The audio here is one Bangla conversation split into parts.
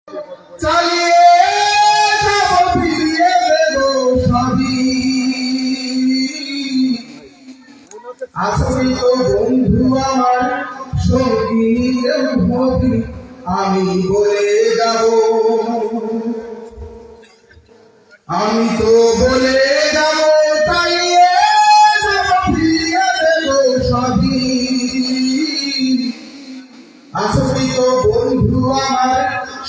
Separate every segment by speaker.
Speaker 1: চালিয়ে যাব ফিরিয়ে দেব সবই। আসবি তো বন্ধু আমার সঙ্গী হবি, আমি বলে যাব, আমি তো বলে যাব চালিয়ে যাব ফিরিয়ে দেব সবই। আসবি তো বন্ধু আমার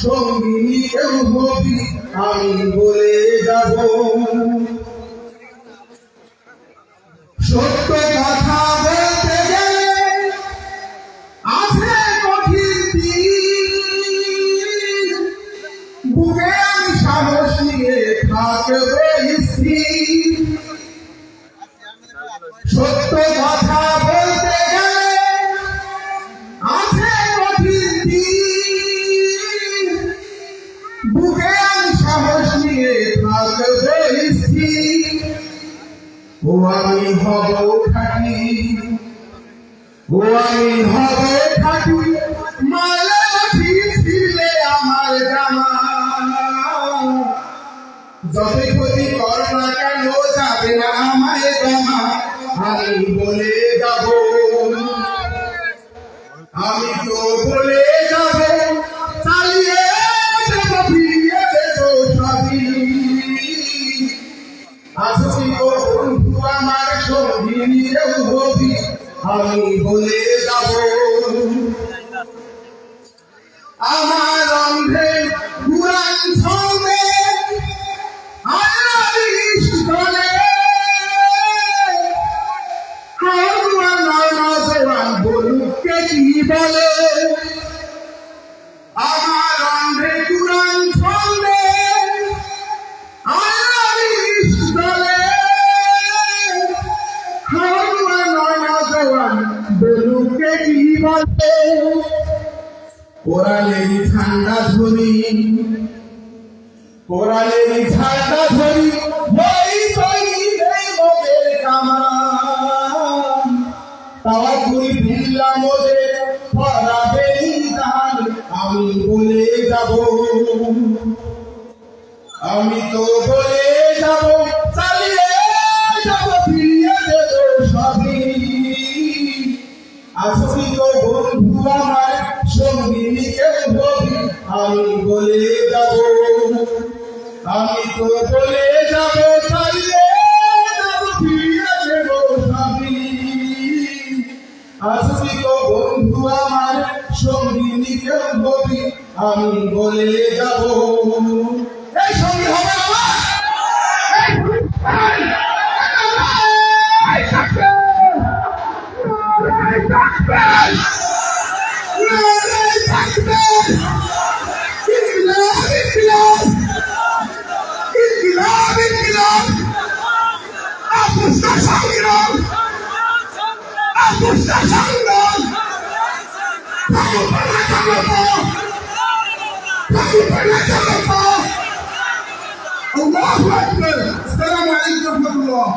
Speaker 1: সঙ্গী হবি, আমি বলে যাব। সত্য কথা বলতে গেলে আছে কঠিন দিন, বুকে আমি সাহস নিয়ে থাকবো স্থির। সত্য কথা বলতে গেলে আছে কঠিন দিন, বুকে আমি সাহস নিয়ে থাকবো স্থির। ও আমি হব খাঁটি, ও আমি হব খাঁটি, মালা লাঠি ছিলে আমার জামা। যতই ক্ষতি কর না কেন যাবে না আমায় জামা, আমি বলে যাব, আমি তো বলে যাব, চালিয়ে যাব ফিরিয়ে দেব সবই। আসবি তো বন্ধু আমার সঙ্গী হবি, আমি বলে যাব। আমার অন্ধে পুরাণ ছন্দে আল্লাহর ইশকে নওজোয়ান বলুক কে কি বলে। আমার অন্ধে পুরাণ ছন্দে কোরআনের ঠান্ডা ধরি, কোরআনের ঠান্ডা ধরি, ওই তৈরি নেই মোদের কামান। তাওয়াক্কুল বিল্লাহ মোদের পড়াবে দান, আমি বলে যাব, আমি তো বলে যাব, চালিয়ে যাব ফিরিয়ে দেব সবই। আসবি তো বন্ধু আমার সঙ্গী হবি, আমি বলে যাব, আমি তো বলে যাব, চালিয়ে যাব ফিরিয়ে দেব সবই। আসবি তো বন্ধু আমার সঙ্গী হবি, আমি বলে যাব। এই সঙ্গী হবে আমার, Allahu Akbar. Assalamu alaikum warahmatullah.